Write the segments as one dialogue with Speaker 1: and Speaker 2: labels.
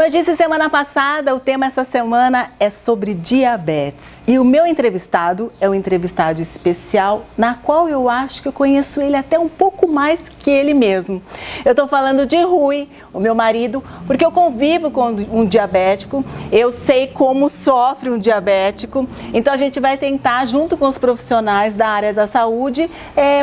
Speaker 1: Como eu disse semana passada, o tema essa semana é sobre diabetes. E o meu entrevistado é um entrevistado especial, na qual eu acho que eu conheço ele até um pouco mais que ele mesmo. Eu estou falando de Rui, o meu marido, porque eu convivo com um diabético, eu sei como sofre um diabético, então a gente vai tentar, junto com os profissionais da área da saúde,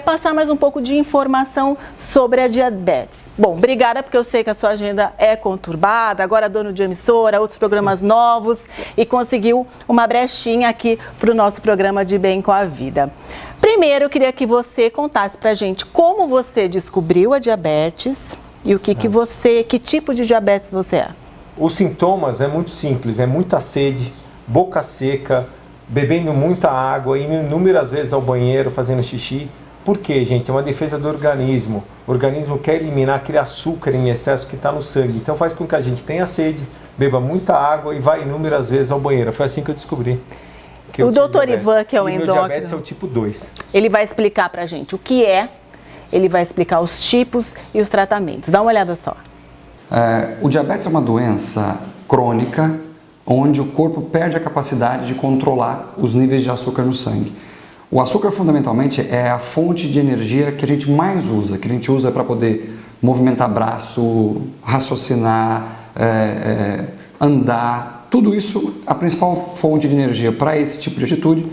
Speaker 1: passar mais um pouco de informação sobre a diabetes. Bom, obrigada, porque eu sei que a sua agenda é conturbada, agora dono de emissora, outros programas novos, e conseguiu uma brechinha aqui para o nosso programa de Bem com a Vida. Primeiro, eu queria que você contasse pra gente como você descobriu a diabetes e o que tipo de diabetes você é.
Speaker 2: Os sintomas é muito simples, é muita sede, boca seca, bebendo muita água, indo inúmeras vezes ao banheiro, fazendo xixi. Por quê, gente? É uma defesa do organismo. O organismo quer eliminar aquele açúcar em excesso que está no sangue. Então faz com que a gente tenha sede, beba muita água e vá inúmeras vezes ao banheiro. Foi assim que eu descobri.
Speaker 1: O doutor Ivan, que é o endócrino,
Speaker 2: meu diabetes é o tipo 2.
Speaker 1: Ele vai explicar pra gente o que é, ele vai explicar os tipos e os tratamentos. Dá uma olhada só.
Speaker 3: O diabetes é uma doença crônica onde o corpo perde a capacidade de controlar os níveis de açúcar no sangue. O açúcar, fundamentalmente, é a fonte de energia que a gente mais usa, que a gente usa para poder movimentar braço, raciocinar, andar. Tudo isso, a principal fonte de energia para esse tipo de atitude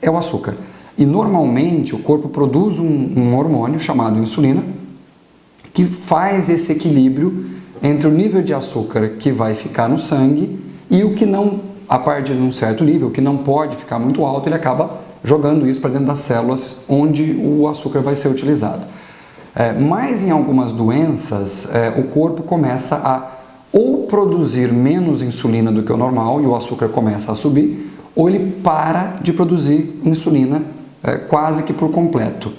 Speaker 3: é o açúcar. E, normalmente, o corpo produz um hormônio chamado insulina, que faz esse equilíbrio entre o nível de açúcar que vai ficar no sangue e o que não, a partir de um certo nível, que não pode ficar muito alto, ele acaba jogando isso para dentro das células onde o açúcar vai ser utilizado. Mas em algumas doenças, o corpo começa a ou produzir menos insulina do que o normal e o açúcar começa a subir, ou ele para de produzir insulina quase que por completo.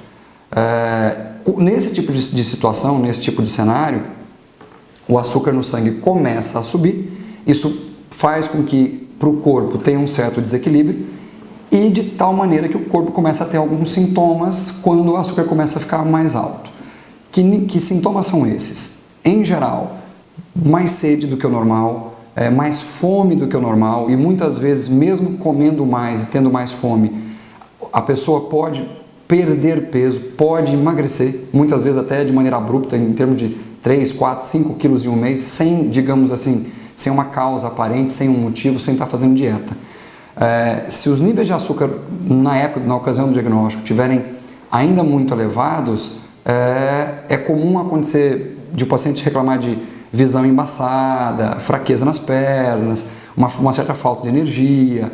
Speaker 3: Nesse tipo de situação, nesse tipo de cenário, o açúcar no sangue começa a subir, isso faz com que para o corpo tenha um certo desequilíbrio e de tal maneira que o corpo começa a ter alguns sintomas quando o açúcar começa a ficar mais alto. Que sintomas são esses? Em geral, mais sede do que o normal, mais fome do que o normal e muitas vezes, mesmo comendo mais e tendo mais fome, a pessoa pode perder peso, pode emagrecer, muitas vezes até de maneira abrupta, em termos de 3, 4, 5 quilos em um mês, sem, digamos assim, sem uma causa aparente, sem um motivo, sem estar fazendo dieta. Se os níveis de açúcar na ocasião do diagnóstico tiverem ainda muito elevados, é comum acontecer de o paciente reclamar de visão embaçada, fraqueza nas pernas, uma certa falta de energia,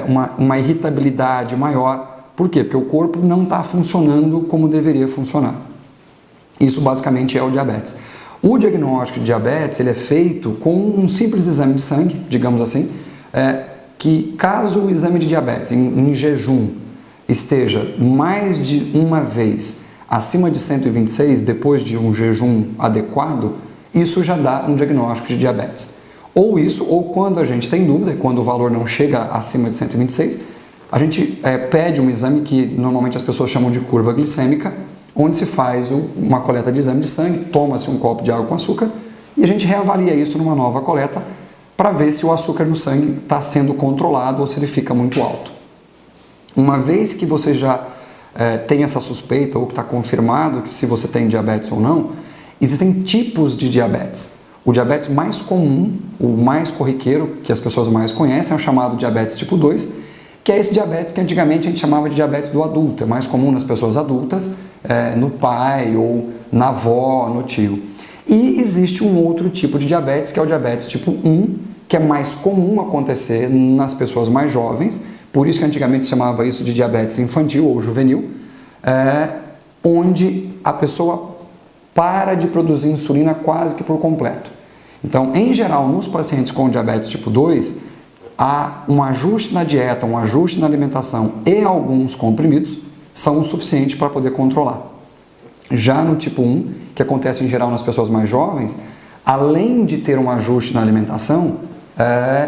Speaker 3: uma irritabilidade maior. Por quê? Porque o corpo não está funcionando como deveria funcionar. Isso basicamente é o diabetes. O diagnóstico de diabetes ele é feito com um simples exame de sangue, digamos assim, que caso o exame de diabetes em jejum esteja mais de uma vez acima de 126, depois de um jejum adequado, isso já dá um diagnóstico de diabetes. Ou quando a gente tem dúvida, quando o valor não chega acima de 126, a gente pede um exame que normalmente as pessoas chamam de curva glicêmica, onde se faz uma coleta de exame de sangue, toma-se um copo de água com açúcar e a gente reavalia isso numa nova coleta para ver se o açúcar no sangue está sendo controlado ou se ele fica muito alto. Uma vez que você já tem essa suspeita ou que está confirmado que se você tem diabetes ou não, existem tipos de diabetes. O diabetes mais comum, o mais corriqueiro, que as pessoas mais conhecem, é o chamado diabetes tipo 2, que é esse diabetes que antigamente a gente chamava de diabetes do adulto. É mais comum nas pessoas adultas, no pai ou na avó, no tio. E existe um outro tipo de diabetes, que é o diabetes tipo 1, que é mais comum acontecer nas pessoas mais jovens, por isso que antigamente se chamava isso de diabetes infantil ou juvenil, onde a pessoa para de produzir insulina quase que por completo. Então, em geral, nos pacientes com diabetes tipo 2, há um ajuste na dieta, um ajuste na alimentação e alguns comprimidos são o suficiente para poder controlar. Já no tipo 1, que acontece em geral nas pessoas mais jovens, além de ter um ajuste na alimentação,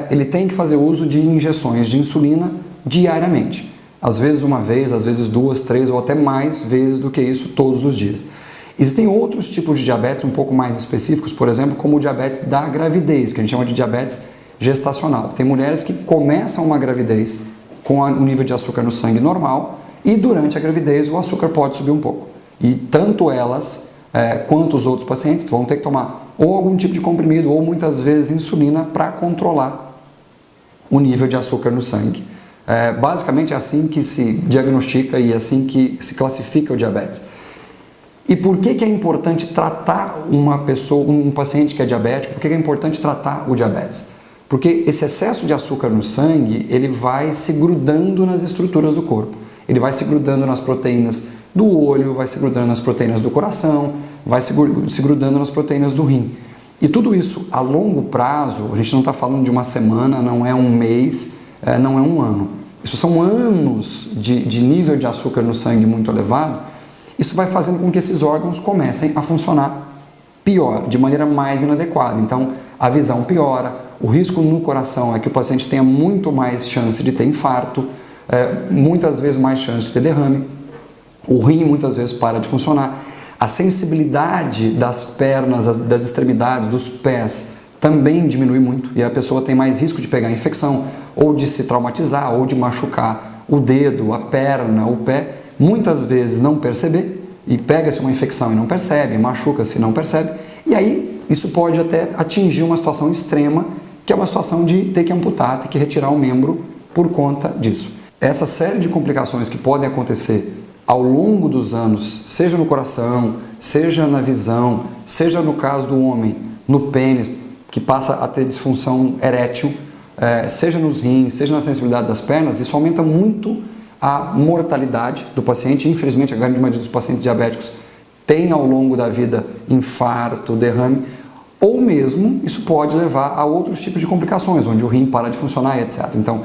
Speaker 3: ele tem que fazer uso de injeções de insulina diariamente. Às vezes uma vez, às vezes 2, 3 ou até mais vezes do que isso todos os dias. Existem outros tipos de diabetes um pouco mais específicos, por exemplo, como o diabetes da gravidez, que a gente chama de diabetes gestacional. Tem mulheres que começam uma gravidez com o nível de açúcar no sangue normal e durante a gravidez o açúcar pode subir um pouco. E tanto elas quanto os outros pacientes vão ter que tomar ou algum tipo de comprimido ou muitas vezes insulina para controlar o nível de açúcar no sangue. Basicamente é assim que se diagnostica e é assim que se classifica o diabetes. E por que é importante tratar uma pessoa, um paciente que é diabético? Por que é importante tratar o diabetes? Porque esse excesso de açúcar no sangue, ele vai se grudando nas estruturas do corpo. Ele vai se grudando nas proteínas do olho, vai se grudando nas proteínas do coração, vai se grudando nas proteínas do rim. E tudo isso a longo prazo, a gente não está falando de uma semana, não é um mês, não é um ano. Isso são anos de nível de açúcar no sangue muito elevado. Isso vai fazendo com que esses órgãos comecem a funcionar pior, de maneira mais inadequada. Então, a visão piora, o risco no coração é que o paciente tenha muito mais chance de ter infarto, muitas vezes mais chance de ter derrame, o rim muitas vezes para de funcionar, a sensibilidade das pernas, das extremidades, dos pés também diminui muito e a pessoa tem mais risco de pegar infecção, ou de se traumatizar, ou de machucar o dedo, a perna, o pé, muitas vezes não perceber, e pega-se uma infecção e não percebe, machuca-se e não percebe, e aí isso pode até atingir uma situação extrema, que é uma situação de ter que amputar, ter que retirar um membro por conta disso. Essa série de complicações que podem acontecer ao longo dos anos, seja no coração, seja na visão, seja no caso do homem, no pênis, que passa a ter disfunção erétil, seja nos rins, seja na sensibilidade das pernas, isso aumenta muito a mortalidade do paciente. Infelizmente, a grande maioria dos pacientes diabéticos tem ao longo da vida infarto, derrame, ou mesmo isso pode levar a outros tipos de complicações, onde o rim para de funcionar e etc. Então,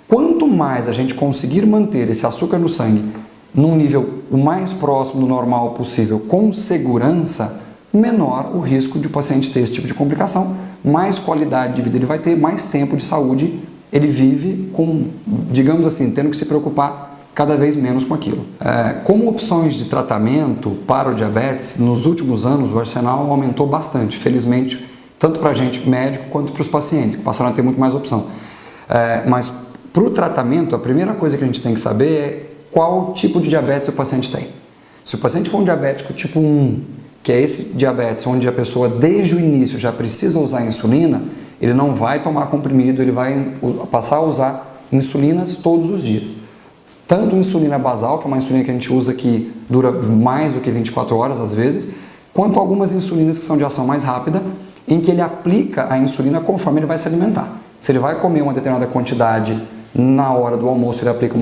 Speaker 3: quanto mais a gente conseguir manter esse açúcar no sangue num nível o mais próximo do normal possível, com segurança, menor o risco de o paciente ter esse tipo de complicação, mais qualidade de vida ele vai ter, mais tempo de saúde ele vive com, digamos assim, tendo que se preocupar cada vez menos com aquilo. Como opções de tratamento para o diabetes, nos últimos anos o arsenal aumentou bastante, felizmente, tanto para a gente médico quanto para os pacientes, que passaram a ter muito mais opção. Mas para o tratamento, a primeira coisa que a gente tem que saber é qual tipo de diabetes o paciente tem. Se o paciente for um diabético tipo 1, que é esse diabetes onde a pessoa desde o início já precisa usar insulina, ele não vai tomar comprimido, ele vai passar a usar insulinas todos os dias. Tanto insulina basal, que é uma insulina que a gente usa que dura mais do que 24 horas às vezes, quanto algumas insulinas que são de ação mais rápida, em que ele aplica a insulina conforme ele vai se alimentar. Se ele vai comer uma determinada quantidade na hora do almoço, ele aplica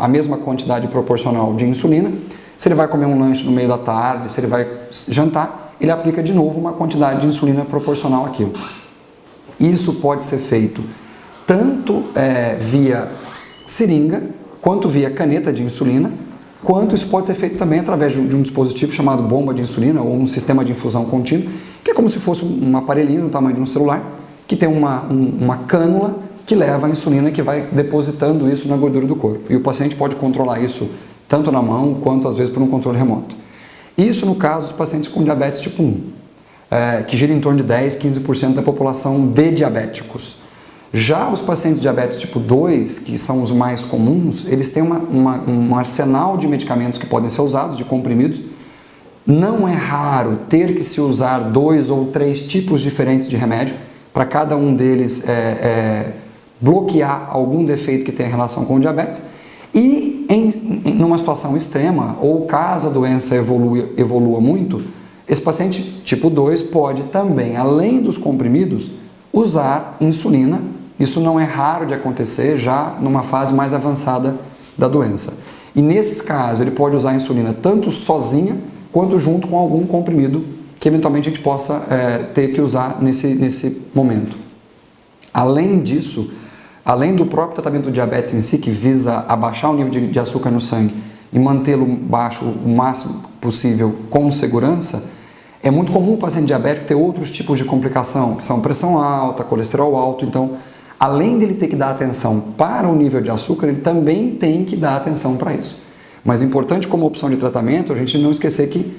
Speaker 3: a mesma quantidade proporcional de insulina. Se ele vai comer um lanche no meio da tarde, se ele vai jantar, ele aplica de novo uma quantidade de insulina proporcional àquilo. Isso pode ser feito tanto via seringa, quanto via caneta de insulina, quanto isso pode ser feito também através de um dispositivo chamado bomba de insulina ou um sistema de infusão contínua, que é como se fosse um aparelhinho do tamanho de um celular, que tem uma cânula que leva a insulina que vai depositando isso na gordura do corpo. E o paciente pode controlar isso tanto na mão quanto às vezes por um controle remoto. Isso no caso dos pacientes com diabetes tipo 1, que gira em torno de 10, 15% da população de diabéticos. Já os pacientes de diabetes tipo 2, que são os mais comuns, eles têm um arsenal de medicamentos que podem ser usados, de comprimidos. Não é raro ter que se usar 2 ou 3 tipos diferentes de remédio, para cada um deles bloquear algum defeito que tenha relação com o diabetes. E numa situação extrema, ou caso a doença evolua muito, esse paciente tipo 2 pode também, além dos comprimidos, usar insulina. Isso não é raro de acontecer já numa fase mais avançada da doença. E nesses casos ele pode usar a insulina tanto sozinha quanto junto com algum comprimido que eventualmente a gente possa ter que usar nesse momento. Além disso, além do próprio tratamento do diabetes em si, que visa abaixar o nível de açúcar no sangue e mantê-lo baixo o máximo possível com segurança, é muito comum o paciente diabético ter outros tipos de complicação, que são pressão alta, colesterol alto. Então, além dele ter que dar atenção para o nível de açúcar, ele também tem que dar atenção para isso. Mas é importante como opção de tratamento a gente não esquecer que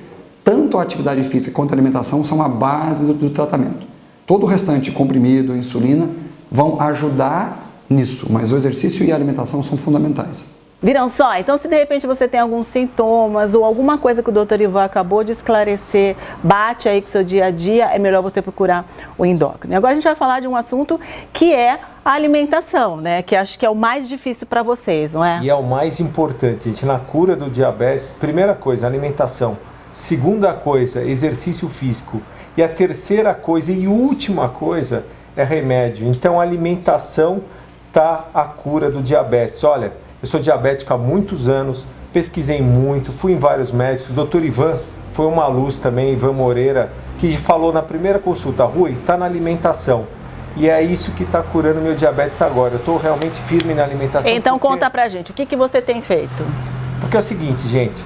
Speaker 3: tanto a atividade física quanto a alimentação são a base do tratamento. Todo o restante, comprimido, insulina, vão ajudar nisso, mas o exercício e a alimentação são fundamentais.
Speaker 1: Viram só? Então, se de repente você tem alguns sintomas ou alguma coisa que o Dr. Ivan acabou de esclarecer, bate aí com o seu dia a dia, é melhor você procurar o endócrino. E agora a gente vai falar de um assunto que é a alimentação, né? Que acho que é o mais difícil para vocês, não é?
Speaker 2: E é o mais importante, gente, na cura do diabetes. Primeira coisa, alimentação. Segunda coisa, exercício físico. E a terceira coisa e última coisa é remédio. Então, a alimentação tá a cura do diabetes. Olha, eu sou diabético há muitos anos, pesquisei muito, fui em vários médicos. O Dr. Ivan foi uma luz também, Ivan Moreira, que falou na primeira consulta, Rui, está na alimentação. E é isso que está curando meu diabetes agora. Eu estou realmente firme na alimentação.
Speaker 1: Então conta pra gente, o que você tem feito?
Speaker 2: Porque é o seguinte, gente,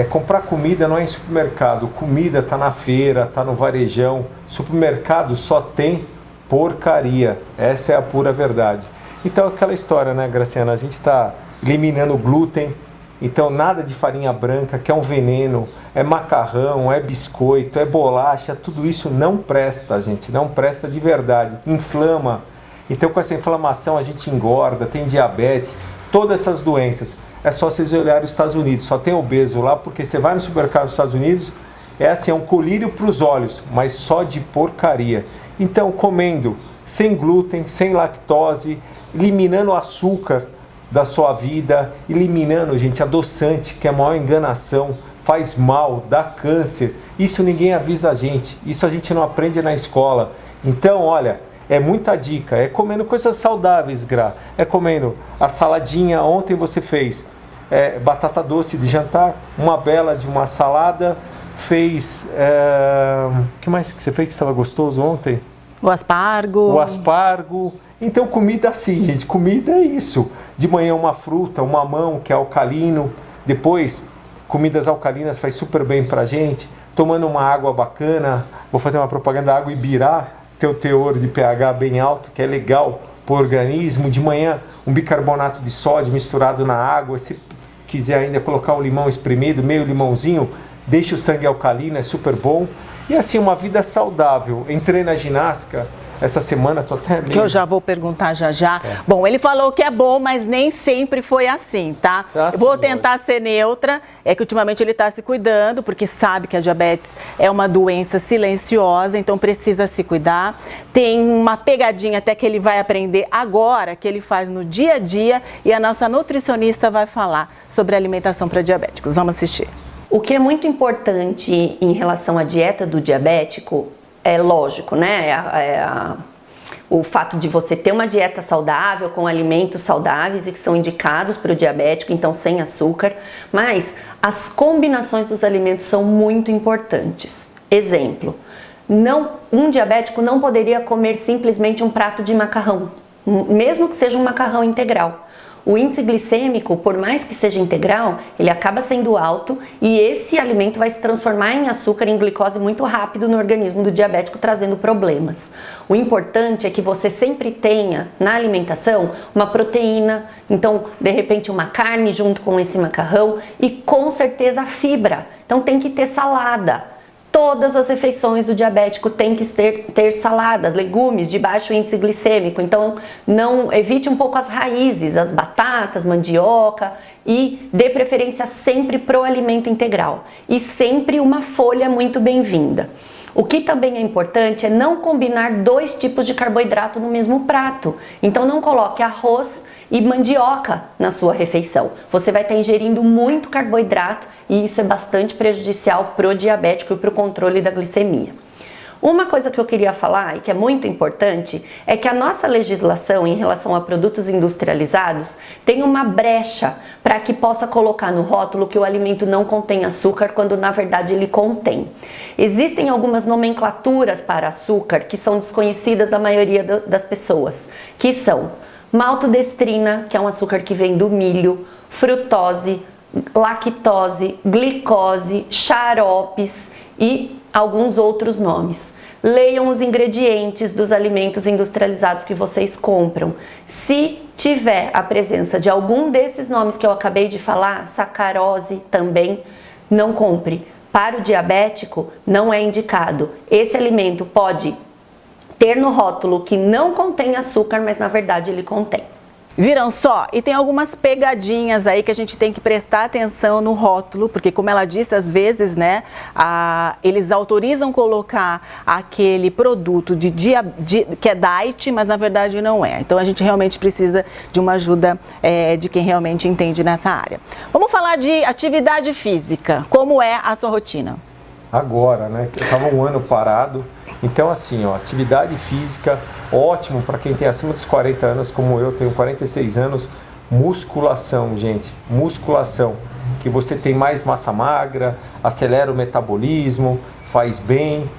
Speaker 2: comprar comida não é em supermercado. Comida está na feira, está no varejão. Supermercado só tem porcaria. Essa é a pura verdade. Então aquela história, né, Graciana? A gente está eliminando o glúten, então nada de farinha branca, que é um veneno, é macarrão, é biscoito, é bolacha, tudo isso não presta, gente, não presta de verdade, inflama. Então com essa inflamação a gente engorda, tem diabetes, todas essas doenças. É só vocês olharem os Estados Unidos, só tem obeso lá, porque você vai no supermercado dos Estados Unidos, é assim, é um colírio para os olhos, mas só de porcaria. Então comendo sem glúten, sem lactose, eliminando o açúcar da sua vida, eliminando, gente, adoçante, que é a maior enganação, faz mal, dá câncer. Isso ninguém avisa a gente, isso a gente não aprende na escola. Então, olha, é muita dica, é comendo coisas saudáveis, Gra. É comendo a saladinha, ontem você fez batata doce de jantar, uma bela de uma salada, fez... o que mais que você fez que estava gostoso ontem?
Speaker 1: O aspargo.
Speaker 2: O aspargo. Então comida assim, gente, comida é isso. De manhã uma fruta, um mamão que é alcalino. Depois, comidas alcalinas faz super bem pra gente. Tomando uma água bacana, vou fazer uma propaganda da água Ibirá, tem o teor de pH bem alto, que é legal pro organismo. De manhã, um bicarbonato de sódio misturado na água. Se quiser ainda colocar um limão espremido, meio limãozinho, deixa o sangue alcalino, é super bom. E assim, uma vida saudável. Entrei na ginástica essa semana, tô até meio...
Speaker 1: Que eu já vou perguntar já. Bom, ele falou que é bom, mas nem sempre foi assim, tá? Eu vou tentar ser neutra. É que ultimamente ele está se cuidando, porque sabe que a diabetes é uma doença silenciosa, então precisa se cuidar. Tem uma pegadinha até que ele vai aprender agora, que ele faz no dia a dia, e a nossa nutricionista vai falar sobre alimentação para diabéticos. Vamos assistir.
Speaker 4: O que é muito importante em relação à dieta do diabético é lógico, né? O fato de você ter uma dieta saudável, com alimentos saudáveis e que são indicados para o diabético, então sem açúcar, mas as combinações dos alimentos são muito importantes. Exemplo, um diabético não poderia comer simplesmente um prato de macarrão, mesmo que seja um macarrão integral. O índice glicêmico, por mais que seja integral, ele acaba sendo alto e esse alimento vai se transformar em açúcar, em glicose muito rápido no organismo do diabético, trazendo problemas. O importante é que você sempre tenha na alimentação uma proteína, então de repente uma carne junto com esse macarrão e com certeza fibra. Então tem que ter salada. Todas as refeições do diabético tem que ter saladas, legumes de baixo índice glicêmico. Então, evite um pouco as raízes, as batatas, mandioca e dê preferência sempre pro alimento integral. E sempre uma folha muito bem-vinda. O que também é importante é não combinar dois tipos de carboidrato no mesmo prato. Então, não coloque arroz e mandioca na sua refeição. Você vai estar ingerindo muito carboidrato e isso é bastante prejudicial para o diabético e para o controle da glicemia. Uma coisa que eu queria falar e que é muito importante é que a nossa legislação em relação a produtos industrializados tem uma brecha para que possa colocar no rótulo que o alimento não contém açúcar, quando na verdade ele contém. Existem algumas nomenclaturas para açúcar que são desconhecidas da maioria das pessoas, que são maltodestrina, que é um açúcar que vem do milho, frutose, lactose, glicose, xaropes e alguns outros nomes. Leiam os ingredientes dos alimentos industrializados que vocês compram. Se tiver a presença de algum desses nomes que eu acabei de falar, sacarose também, não compre. para o diabético não é indicado. Esse alimento pode ter no rótulo que não contém açúcar, mas na verdade ele contém.
Speaker 1: Viram só? E tem algumas pegadinhas aí que a gente tem que prestar atenção no rótulo, porque como ela disse, às vezes, né, eles autorizam colocar aquele produto que é diet, mas na verdade não é. Então a gente realmente precisa de uma ajuda de quem realmente entende nessa área. Vamos falar de atividade física. Como é a sua rotina?
Speaker 2: Agora, né? Eu estava um ano parado. Então, assim, ó, atividade física, ótimo para quem tem acima dos 40 anos, como eu, tenho 46 anos. Musculação, gente, musculação, que você tem mais massa magra, acelera o metabolismo, faz bem,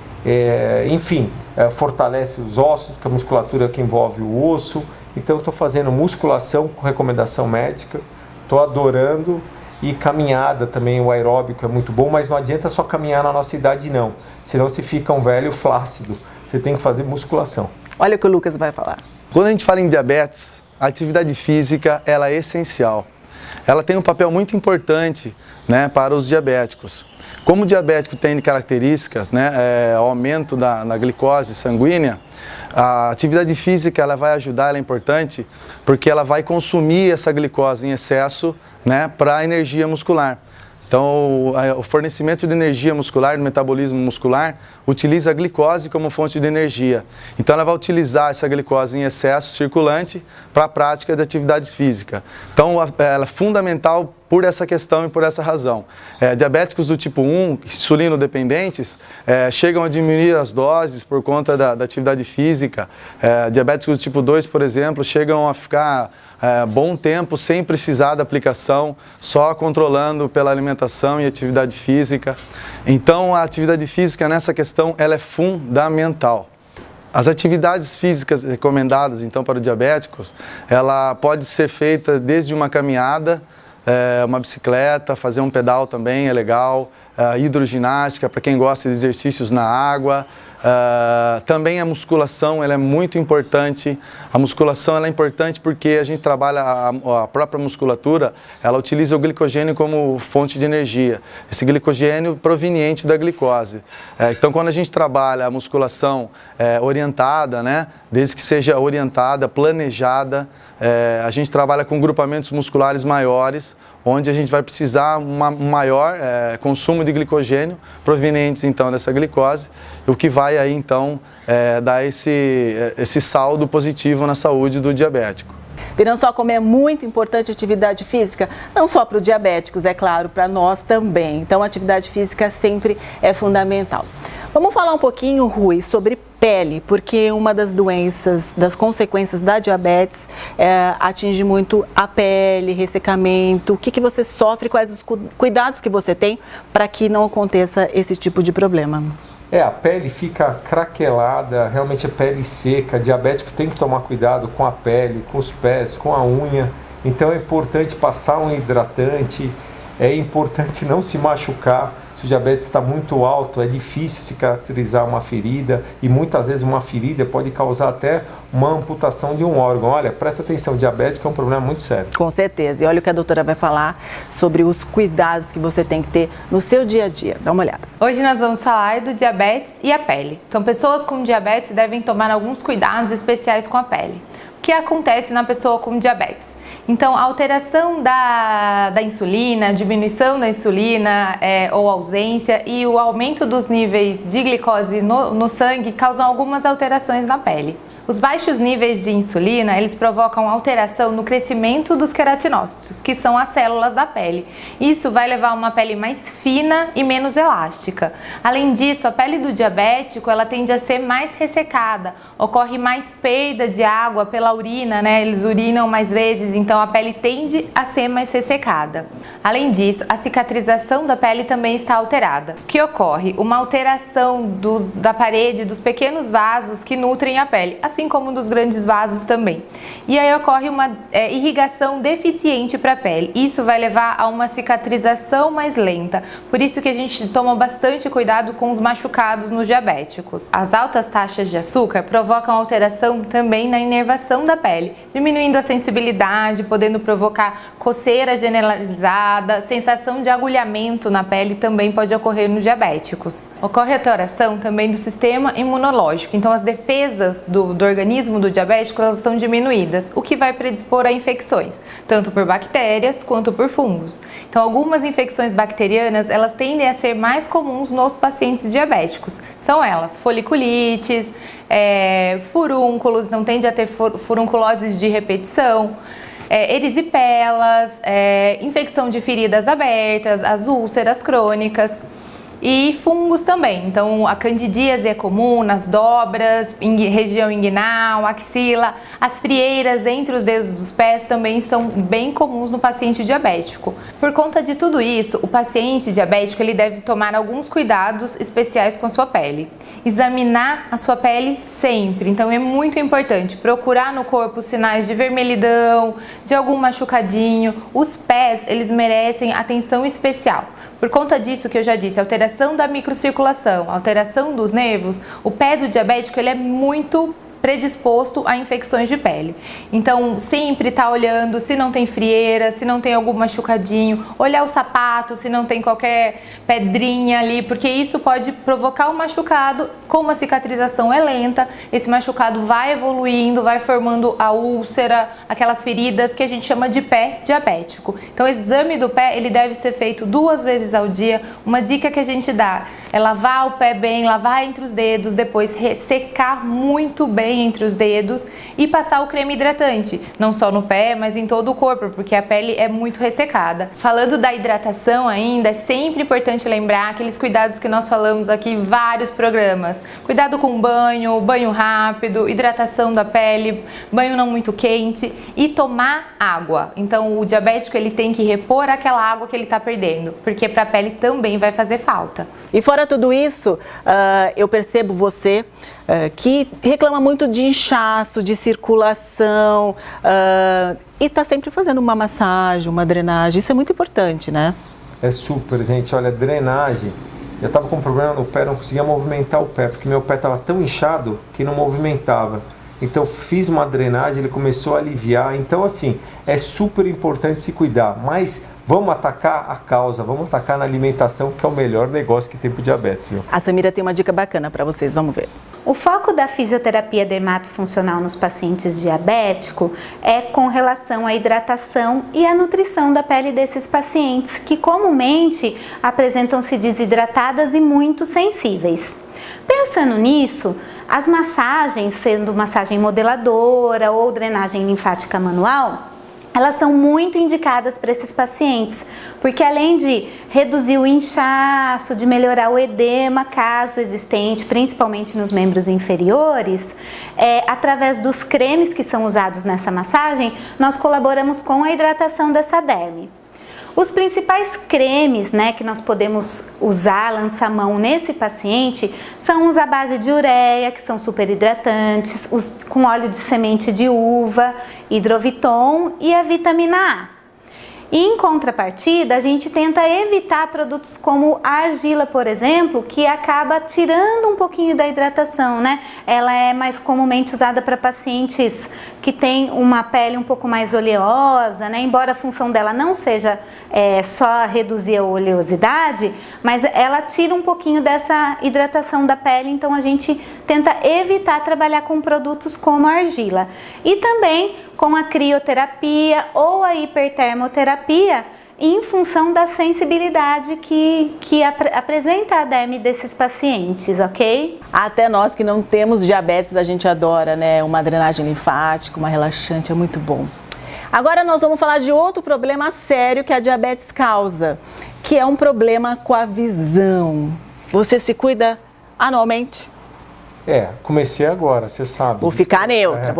Speaker 2: enfim, fortalece os ossos, que a musculatura que envolve o osso. Então, estou fazendo musculação com recomendação médica, estou adorando. E caminhada também, o aeróbico é muito bom, mas não adianta só caminhar na nossa idade não, senão você fica um velho flácido, você tem que fazer musculação.
Speaker 1: Olha o que o Lucas vai falar.
Speaker 5: Quando a gente fala em diabetes, a atividade física ela é essencial. Ela tem um papel muito importante, né, para os diabéticos. Como o diabético tem características, né, aumento da glicose sanguínea, a atividade física ela vai ajudar, ela é importante, porque ela vai consumir essa glicose em excesso, né, para a energia muscular. Então, o fornecimento de energia muscular, do metabolismo muscular, utiliza a glicose como fonte de energia. Então, ela vai utilizar essa glicose em excesso circulante para a prática de atividade física. Então, ela é fundamental por essa questão e por essa razão. Diabéticos do tipo 1, insulino-dependentes, chegam a diminuir as doses por conta da atividade física. Diabéticos do tipo 2, por exemplo, chegam a ficar bom tempo sem precisar da aplicação, só controlando pela alimentação e atividade física. Então, a atividade física nessa questão ela é fundamental. As atividades físicas recomendadas então para os diabéticos, ela pode ser feita desde uma caminhada, uma bicicleta, fazer um pedal também é legal, hidroginástica para quem gosta de exercícios na água. Também a musculação ela é muito importante. A musculação ela é importante porque a gente trabalha a própria musculatura, ela utiliza o glicogênio como fonte de energia. Esse glicogênio proveniente da glicose. Então, quando a gente trabalha a musculação orientada, né, desde que seja orientada, planejada, a gente trabalha com grupamentos musculares maiores, onde a gente vai precisar um maior consumo de glicogênio provenientes então dessa glicose, o que vai aí então dar esse saldo positivo na saúde do diabético.
Speaker 1: Viram só como é muito importante a atividade física? Não só para os diabéticos, é claro, para nós também. Então, a atividade física sempre é fundamental. Vamos falar um pouquinho, Rui, sobre pele, porque uma das doenças, das consequências da diabetes atinge muito a pele, ressecamento. O que você sofre, quais os cuidados que você tem para que não aconteça esse tipo de problema?
Speaker 2: A pele fica craquelada, realmente a pele seca, diabético tem que tomar cuidado com a pele, com os pés, com a unha. Então é importante passar um hidratante, é importante não se machucar. Se o diabetes está muito alto, é difícil cicatrizar uma ferida e muitas vezes uma ferida pode causar até uma amputação de um órgão. Olha, presta atenção, diabético é um problema muito sério.
Speaker 1: Com certeza. E olha o que a doutora vai falar sobre os cuidados que você tem que ter no seu dia a dia. Dá uma olhada.
Speaker 6: Hoje nós vamos falar do diabetes e a pele. Então, pessoas com diabetes devem tomar alguns cuidados especiais com a pele. O que acontece na pessoa com diabetes? Então, a alteração da insulina, a diminuição da insulina ou ausência e o aumento dos níveis de glicose no sangue causam algumas alterações na pele. Os baixos níveis de insulina, eles provocam alteração no crescimento dos queratinócitos, que são as células da pele. Isso vai levar a uma pele mais fina e menos elástica. Além disso, a pele do diabético, ela tende a ser mais ressecada, ocorre mais perda de água pela urina, né? Eles urinam mais vezes, então a pele tende a ser mais ressecada. Além disso, a cicatrização da pele também está alterada. O que ocorre? Uma alteração da parede, dos pequenos vasos que nutrem a pele. As assim como dos grandes vasos também. E aí ocorre uma irrigação deficiente para a pele. Isso vai levar a uma cicatrização mais lenta. Por isso que a gente toma bastante cuidado com os machucados nos diabéticos. As altas taxas de açúcar provocam alteração também na inervação da pele, diminuindo a sensibilidade, podendo provocar coceira generalizada, sensação de agulhamento na pele também pode ocorrer nos diabéticos. Ocorre alteração também do sistema imunológico, então as defesas do organismo do diabético elas são diminuídas, o que vai predispor a infecções, tanto por bactérias quanto por fungos. Então algumas infecções bacterianas elas tendem a ser mais comuns nos pacientes diabéticos. São elas foliculites, furúnculos, não tende a ter furunculoses de repetição, erisipelas, infecção de feridas abertas, as úlceras crônicas e fungos também. Então a candidíase é comum nas dobras, região inguinal, axila, as frieiras entre os dedos dos pés também são bem comuns no paciente diabético. Por conta de tudo isso, o paciente diabético ele deve tomar alguns cuidados especiais com a sua pele. Examinar a sua pele sempre, então é muito importante procurar no corpo sinais de vermelhidão, de algum machucadinho. Os pés, eles merecem atenção especial. Por conta disso que eu já disse, alteração da microcirculação, alteração dos nervos, o pé do diabético ele é muito predisposto a infecções de pele. Então, sempre tá olhando se não tem frieira, se não tem algum machucadinho, olhar o sapato, se não tem qualquer pedrinha ali, porque isso pode provocar um machucado. Como a cicatrização é lenta, esse machucado vai evoluindo, vai formando a úlcera, aquelas feridas que a gente chama de pé diabético. Então, o exame do pé, ele deve ser feito 2 vezes ao dia. Uma dica que a gente dá é lavar o pé bem, lavar entre os dedos, depois ressecar muito bem entre os dedos e passar o creme hidratante, não só no pé, mas em todo o corpo, porque a pele é muito ressecada. Falando da hidratação ainda, é sempre importante lembrar aqueles cuidados que nós falamos aqui em vários programas. Cuidado com banho, banho rápido, hidratação da pele, banho não muito quente e tomar água. Então o diabético ele tem que repor aquela água que ele está perdendo, porque para a pele também vai fazer falta.
Speaker 1: E fora tudo isso, eu percebo você que reclama muito de inchaço, de circulação e está sempre fazendo uma massagem, uma drenagem. Isso é muito importante, né?
Speaker 2: É super, gente. Olha, drenagem. Eu estava com um problema no pé, não conseguia movimentar o pé, porque meu pé estava tão inchado que não movimentava. Então fiz uma drenagem, ele começou a aliviar. Então assim, é super importante se cuidar, mas vamos atacar a causa, vamos atacar na alimentação, que é o melhor negócio que tem para o diabetes, viu?
Speaker 1: A Samira tem uma dica bacana para vocês, vamos ver.
Speaker 7: O foco da fisioterapia dermatofuncional nos pacientes diabéticos é com relação à hidratação e à nutrição da pele desses pacientes, que comumente apresentam-se desidratadas e muito sensíveis. Pensando nisso, as massagens, sendo massagem modeladora ou drenagem linfática manual, elas são muito indicadas para esses pacientes, porque além de reduzir o inchaço, de melhorar o edema, caso existente, principalmente nos membros inferiores, através dos cremes que são usados nessa massagem, nós colaboramos com a hidratação dessa derme. Os principais cremes, que nós podemos usar, lançar mão nesse paciente, são os à base de ureia, que são super hidratantes, os com óleo de semente de uva, hidroviton e a vitamina A. E em contrapartida, a gente tenta evitar produtos como a argila, por exemplo, que acaba tirando um pouquinho da hidratação, Ela é mais comumente usada para pacientes que têm uma pele um pouco mais oleosa, Embora a função dela não seja só reduzir a oleosidade, mas ela tira um pouquinho dessa hidratação da pele, então a gente tenta evitar trabalhar com produtos como a argila. E também com a crioterapia ou a hipertermoterapia, em função da sensibilidade que apresenta a derme desses pacientes, ok?
Speaker 1: Até nós que não temos diabetes, a gente adora, uma drenagem linfática, uma relaxante, é muito bom. Agora nós vamos falar de outro problema sério que a diabetes causa, que é um problema com a visão. Você se cuida anualmente?
Speaker 2: Comecei agora, você sabe.
Speaker 1: Vou ficar neutra.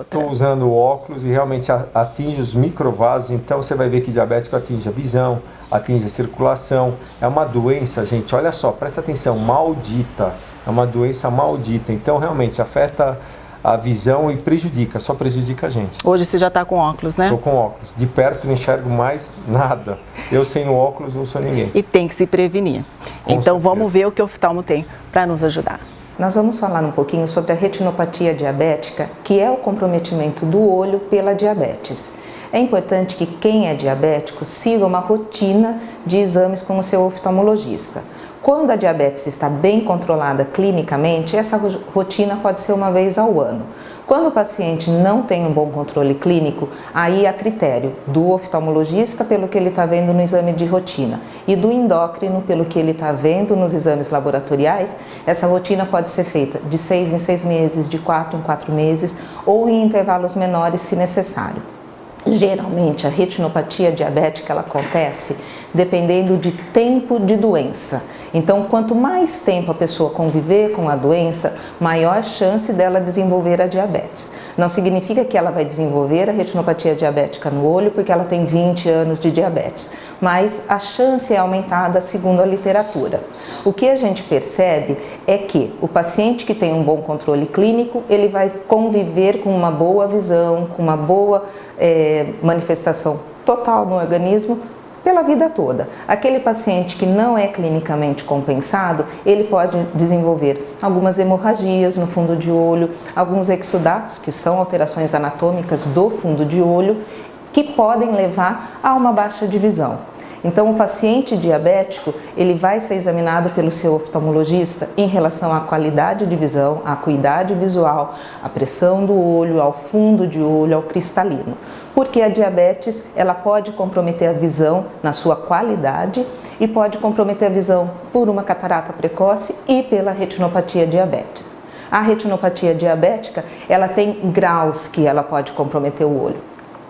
Speaker 2: Estou usando óculos e realmente atinge os microvasos, então você vai ver que diabético atinge a visão, atinge a circulação. É uma doença, gente, olha só, presta atenção, maldita. É uma doença maldita, então realmente afeta a visão e só prejudica a gente.
Speaker 1: Hoje você já está com óculos, né?
Speaker 2: Estou com óculos. De perto não enxergo mais nada. Eu sem o óculos não sou ninguém.
Speaker 1: E tem que se prevenir. Então vamos ver o que o oftalmo tem para nos ajudar.
Speaker 8: Nós vamos falar um pouquinho sobre a retinopatia diabética, que é o comprometimento do olho pela diabetes. É importante que quem é diabético siga uma rotina de exames com o seu oftalmologista. Quando a diabetes está bem controlada clinicamente, essa rotina pode ser uma vez ao ano. Quando o paciente não tem um bom controle clínico, aí há critério do oftalmologista pelo que ele está vendo no exame de rotina e do endócrino pelo que ele está vendo nos exames laboratoriais. Essa rotina pode ser feita de 6 em 6 meses, de 4 em 4 meses ou em intervalos menores se necessário. Geralmente a retinopatia diabética ela acontece dependendo de tempo de doença. Então, quanto mais tempo a pessoa conviver com a doença, maior a chance dela desenvolver a diabetes. Não significa que ela vai desenvolver a retinopatia diabética no olho porque ela tem 20 anos de diabetes, mas a chance é aumentada segundo a literatura. O que a gente percebe é que o paciente que tem um bom controle clínico, ele vai conviver com uma boa visão, com uma boa manifestação total no organismo, pela vida toda. Aquele paciente que não é clinicamente compensado, ele pode desenvolver algumas hemorragias no fundo de olho, alguns exudatos, que são alterações anatômicas do fundo de olho, que podem levar a uma baixa de visão. Então, o paciente diabético, ele vai ser examinado pelo seu oftalmologista em relação à qualidade de visão, à acuidade visual, à pressão do olho, ao fundo de olho, ao cristalino. Porque a diabetes, ela pode comprometer a visão na sua qualidade e pode comprometer a visão por uma catarata precoce e pela retinopatia diabética. A retinopatia diabética, ela tem graus que ela pode comprometer o olho.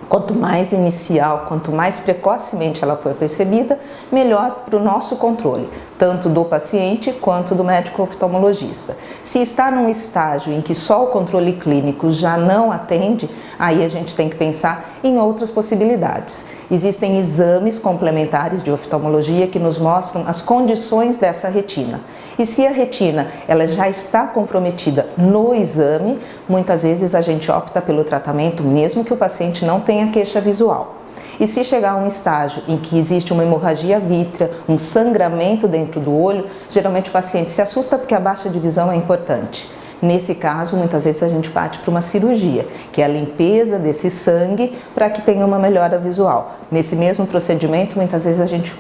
Speaker 8: Quanto mais inicial, quanto mais precocemente ela for percebida, melhor para o nosso controle, tanto do paciente quanto do médico oftalmologista. Se está num estágio em que só o controle clínico já não atende, aí a gente tem que pensar em outras possibilidades. Existem exames complementares de oftalmologia que nos mostram as condições dessa retina. E se a retina ela já está comprometida no exame, muitas vezes a gente opta pelo tratamento mesmo que o paciente não tenha queixa visual. E se chegar a um estágio em que existe uma hemorragia vítrea, um sangramento dentro do olho, geralmente o paciente se assusta porque a baixa de visão é importante. Nesse caso, muitas vezes a gente parte para uma cirurgia, que é a limpeza desse sangue para que tenha uma melhora visual. Nesse mesmo procedimento, muitas vezes a gente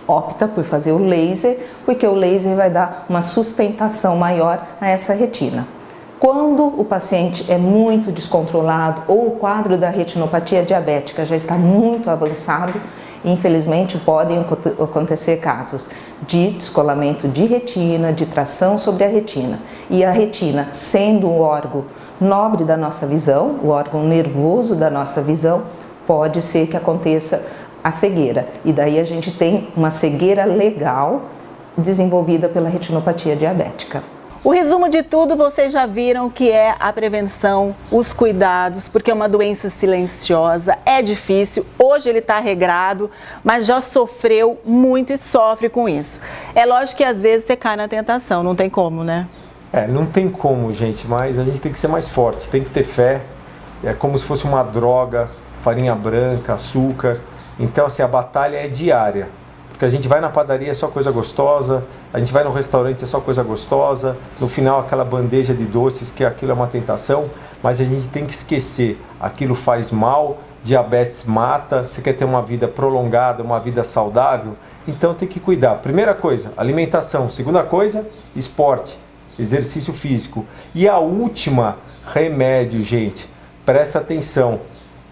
Speaker 8: opta por fazer o laser, porque o laser vai dar uma sustentação maior a essa retina. Quando o paciente é muito descontrolado ou o quadro da retinopatia diabética já está muito avançado, infelizmente podem acontecer casos de descolamento de retina, de tração sobre a retina. E a retina, sendo o órgão nobre da nossa visão, o órgão nervoso da nossa visão, pode ser que aconteça a cegueira. E daí a gente tem uma cegueira legal desenvolvida pela retinopatia diabética.
Speaker 1: O resumo de tudo, vocês já viram que é a prevenção, os cuidados, porque é uma doença silenciosa, é difícil, hoje ele está regrado, mas já sofreu muito e sofre com isso. É lógico que às vezes você cai na tentação, não tem como, né?
Speaker 2: Não tem como, gente, mas a gente tem que ser mais forte, tem que ter fé, é como se fosse uma droga, farinha branca, açúcar, então assim, a batalha é diária. Porque a gente vai na padaria é só coisa gostosa, a gente vai no restaurante é só coisa gostosa, no final aquela bandeja de doces que aquilo é uma tentação, mas a gente tem que esquecer, aquilo faz mal, diabetes mata, você quer ter uma vida prolongada, uma vida saudável, então tem que cuidar. Primeira coisa, alimentação. Segunda coisa, esporte, exercício físico. E a última, remédio, gente, presta atenção.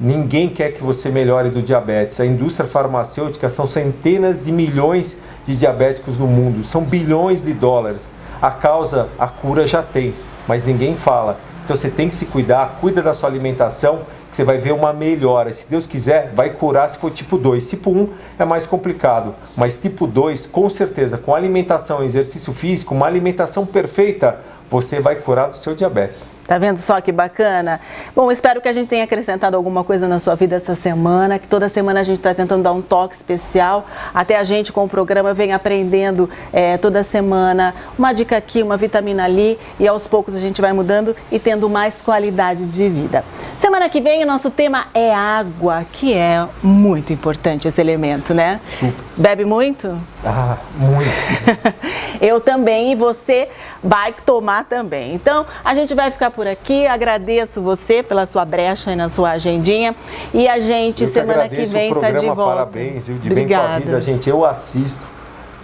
Speaker 2: Ninguém quer que você melhore do diabetes. A indústria farmacêutica são centenas de milhões de diabéticos no mundo, são bilhões de dólares. A causa, a cura já tem, mas ninguém fala. Então você tem que se cuidar, cuida da sua alimentação, que você vai ver uma melhora. Se Deus quiser, vai curar se for tipo 2. Tipo 1 é mais complicado, mas tipo 2, com certeza, com alimentação e exercício físico, uma alimentação perfeita, você vai curar do seu diabetes.
Speaker 1: Tá vendo só que bacana? Bom, espero que a gente tenha acrescentado alguma coisa na sua vida essa semana, que toda semana a gente está tentando dar um toque especial. Até a gente com o programa vem aprendendo toda semana uma dica aqui, uma vitamina ali, e aos poucos a gente vai mudando e tendo mais qualidade de vida. Semana que vem o nosso tema é água, que é muito importante esse elemento, né?
Speaker 2: Super.
Speaker 1: Bebe muito?
Speaker 2: Ah, muito.
Speaker 1: Eu também, e você vai tomar também. Então, a gente vai ficar por aqui. Agradeço você pela sua brecha aí na sua agendinha. E a gente, semana que vem, está de volta.
Speaker 2: Parabéns, viu? De Bem com a Vida, gente. Eu assisto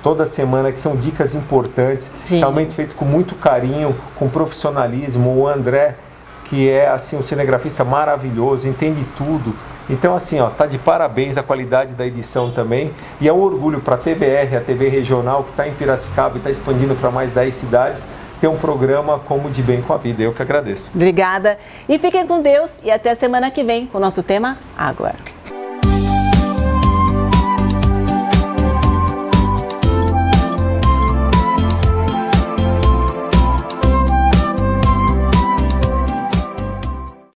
Speaker 2: toda semana, que são dicas importantes.
Speaker 1: Sim.
Speaker 2: Realmente feito com muito carinho, com profissionalismo. O André, que é assim um cinegrafista maravilhoso, entende tudo. Então assim, ó, tá de parabéns a qualidade da edição também, e é um orgulho para a TBR, a TV regional que está em Piracicaba e está expandindo para mais 10 cidades, ter um programa como De Bem com a Vida. Eu que agradeço.
Speaker 1: Obrigada e fiquem com Deus e até semana que vem com o nosso tema Água.